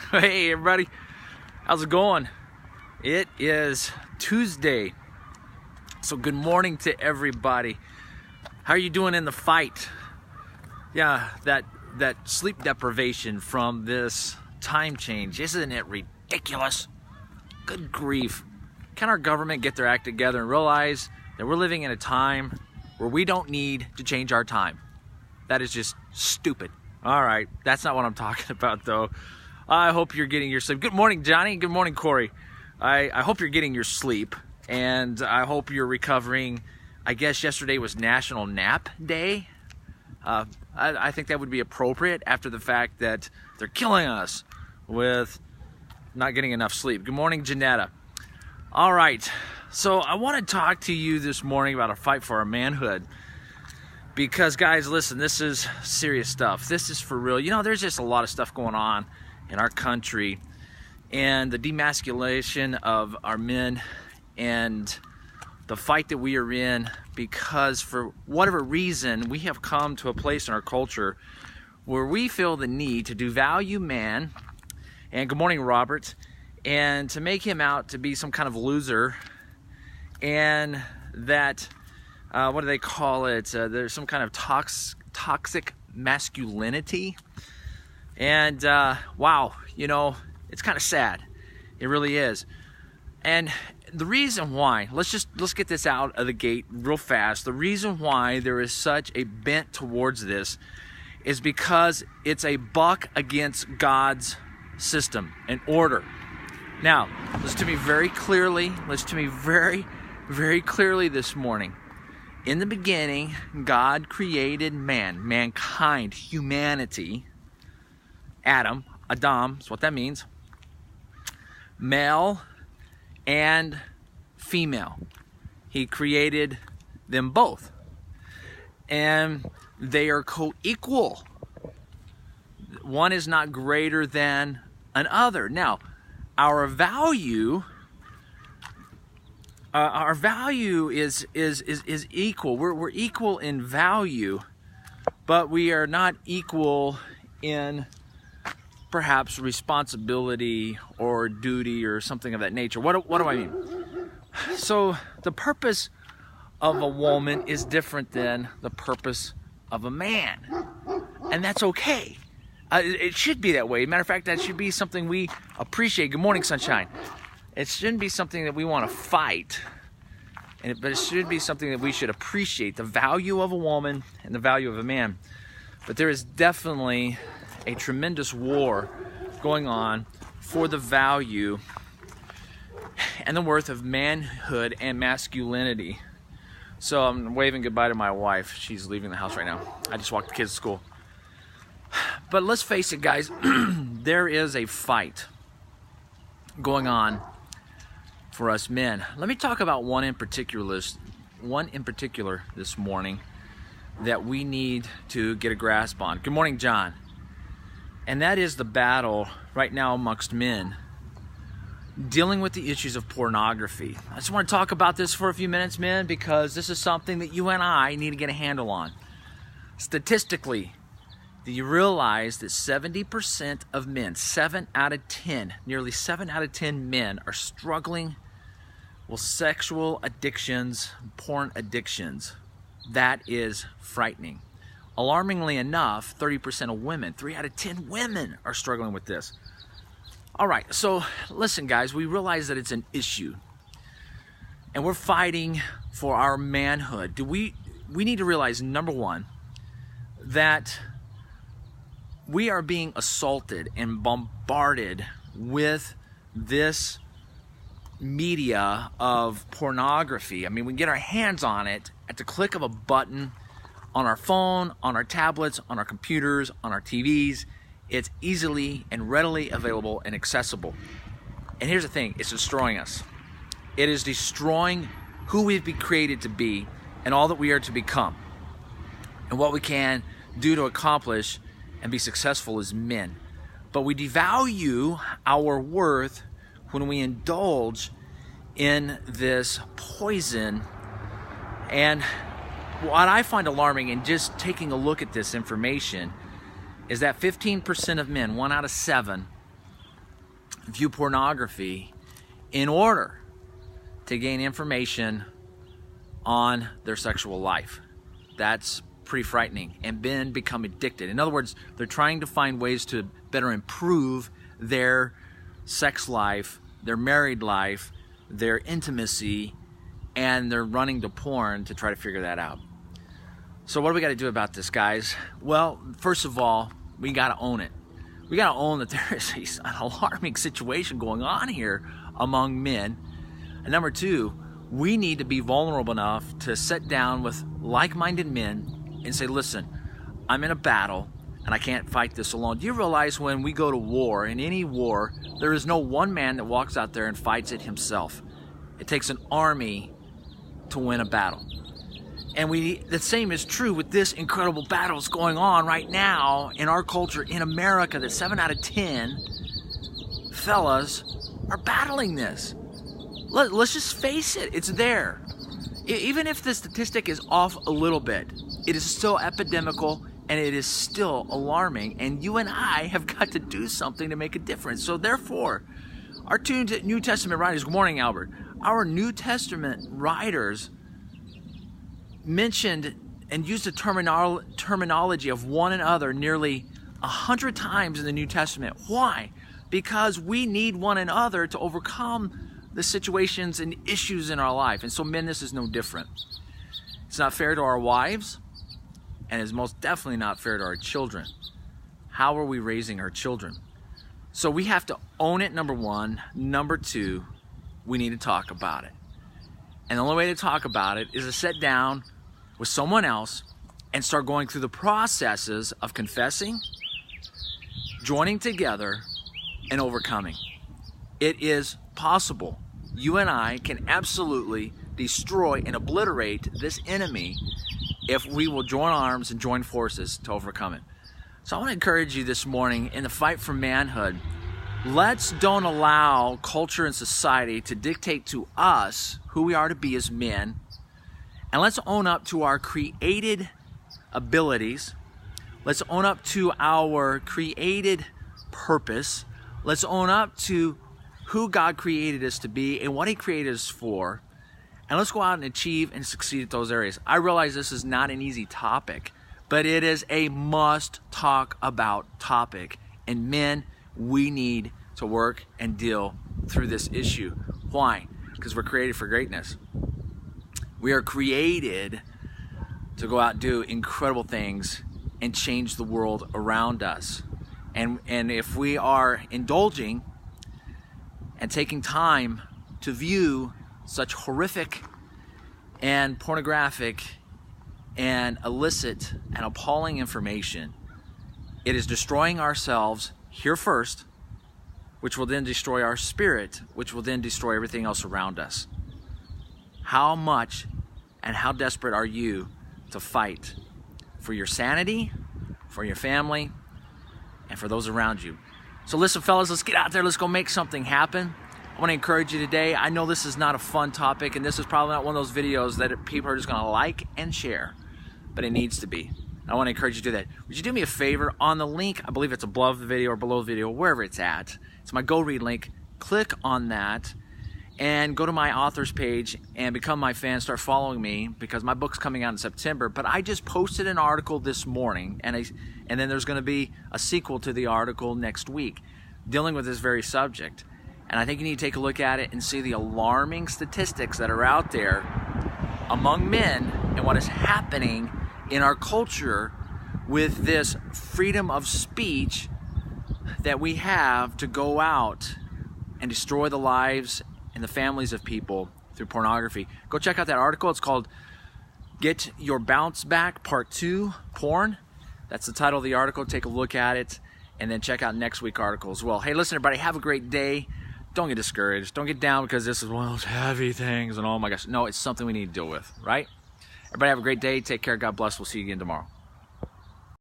Hey everybody, how's it going? It is Tuesday, so good morning to everybody. How are you doing in the fight? Yeah, that sleep deprivation from this time change, isn't it ridiculous? Good grief. Can our government get their act together and realize that we're living in a time where we don't need to change our time? That is just stupid. All right, that's not what I'm talking about though. I hope you're getting your sleep. Good morning, Johnny. Good morning, Corey. I hope you're getting your sleep, and I hope you're recovering. I guess yesterday was National Nap Day. I think that would be appropriate after the fact that they're killing us with not getting enough sleep. Good morning, Janetta. All right, so I want to talk to you this morning about a fight for our manhood. Because, guys, listen, this is serious stuff. This is for real. You know, there's just a lot of stuff going on in our country, and the demasculation of our men and the fight that we are in, because for whatever reason we have come to a place in our culture where we feel the need to devalue man, and good morning, Robert, and to make him out to be some kind of loser, and that what do they call it, there's some kind of toxic masculinity. And wow, you know, it's kind of sad. It really is. And the reason why, let's get this out of the gate real fast. The reason why there is such a bent towards this is because it's a buck against God's system and order. Now, listen to me very clearly. Listen to me very, very clearly this morning. In the beginning, God created mankind, humanity. Adam, is what that means. Male and female. He created them both. And they are co-equal. One is not greater than another. Now, our value is equal. We're equal in value, but we are not equal in perhaps responsibility or duty or something of that nature. What do I mean? So the purpose of a woman is different than the purpose of a man, and that's okay. It should be that way. Matter of fact, that should be something we appreciate. Good morning, sunshine. It shouldn't be something that we want to fight, but it should be something that we should appreciate, the value of a woman and the value of a man. But there is definitely a tremendous war going on for the value and the worth of manhood and masculinity. So I'm waving goodbye to my wife. She's leaving the house right now. I just walked the kids to school. But let's face it, guys, there is a fight going on for us men. Let me talk about one in particular this morning that we need to get a grasp on. Good morning, John. And that is the battle right now amongst men dealing with the issues of pornography. I just want to talk about this for a few minutes, men, because this is something that you and I need to get a handle on. Statistically, do you realize that 70% of men, 7 out of 10, nearly 7 out of 10 men are struggling with sexual addictions, porn addictions? That is frightening. Alarmingly enough, 30% of women, 3 out of 10 women are struggling with this. All right, so listen, guys, we realize that it's an issue, and we're fighting for our manhood. We need to realize, number one, that we are being assaulted and bombarded with this media of pornography. I mean, we can get our hands on it at the click of a button on our phone, on our tablets, on our computers, on our TVs. It's easily and readily available and accessible. And here's the thing, it's destroying us. It is destroying who we've been created to be and all that we are to become, and what we can do to accomplish and be successful as men. But we devalue our worth when we indulge in this poison. And what I find alarming in just taking a look at this information is that 15% of men, 1 out of 7, view pornography in order to gain information on their sexual life. That's pretty frightening, and then become addicted. In other words, they're trying to find ways to better improve their sex life, their married life, their intimacy, and they're running to porn to try to figure that out. So what do we got to do about this, guys? Well, first of all, we got to own it. We got to own that there is an alarming situation going on here among men. And number two, we need to be vulnerable enough to sit down with like-minded men and say, listen, I'm in a battle and I can't fight this alone. Do you realize when we go to war, in any war, there is no one man that walks out there and fights it himself. It takes an army to win a battle. And the same is true with this incredible battle that's going on right now in our culture in America, that 7 out of 10 fellas are battling this. Let's just face it, it's there. Even if the statistic is off a little bit, it is still epidemical and it is still alarming, and you and I have got to do something to make a difference. So therefore, our two New Testament writers, good morning, Albert, our New Testament writers mentioned and used the terminology of one another nearly 100 times in the New Testament. Why? Because we need one another to overcome the situations and issues in our life. And so men, this is no different. It's not fair to our wives, and it's most definitely not fair to our children. How are we raising our children? So we have to own it, number one. Number two, we need to talk about it. And the only way to talk about it is to sit down with someone else and start going through the processes of confessing, joining together, and overcoming. It is possible. You and I can absolutely destroy and obliterate this enemy if we will join arms and join forces to overcome it. So I want to encourage you this morning in the fight for manhood. Let's don't allow culture and society to dictate to us who we are to be as men. And let's own up to our created abilities. Let's own up to our created purpose. Let's own up to who God created us to be and what He created us for. And let's go out and achieve and succeed at those areas. I realize this is not an easy topic, but it is a must talk about topic. And men, we need to work and deal through this issue. Why? Because we're created for greatness. We are created to go out and do incredible things and change the world around us. And if we are indulging and taking time to view such horrific and pornographic and illicit and appalling information, it is destroying ourselves here first, which will then destroy our spirit, which will then destroy everything else around us. How much and how desperate are you to fight for your sanity, for your family, and for those around you? So listen, fellas, let's get out there. Let's go make something happen. I want to encourage you today. I know this is not a fun topic, and this is probably not one of those videos that people are just going to like and share, but it needs to be. I want to encourage you to do that. Would you do me a favor? On the link, I believe it's above the video or below the video, wherever it's at. It's my Go Read link. Click on that and go to my author's page and become my fan. Start following me because my book's coming out in September. But I just posted an article this morning, and then there's going to be a sequel to the article next week dealing with this very subject. And I think you need to take a look at it and see the alarming statistics that are out there among men and what is happening in our culture with this freedom of speech that we have to go out and destroy the lives and the families of people through pornography. Go check out that article. It's called Get Your Bounce Back Part 2 Porn. That's the title of the article. Take a look at it and then check out next week's article as well. Hey, listen, everybody, have a great day. Don't get discouraged. Don't get down because this is one of those heavy things and oh my gosh. No, it's something we need to deal with, right? Everybody have a great day. Take care. God bless. We'll see you again tomorrow.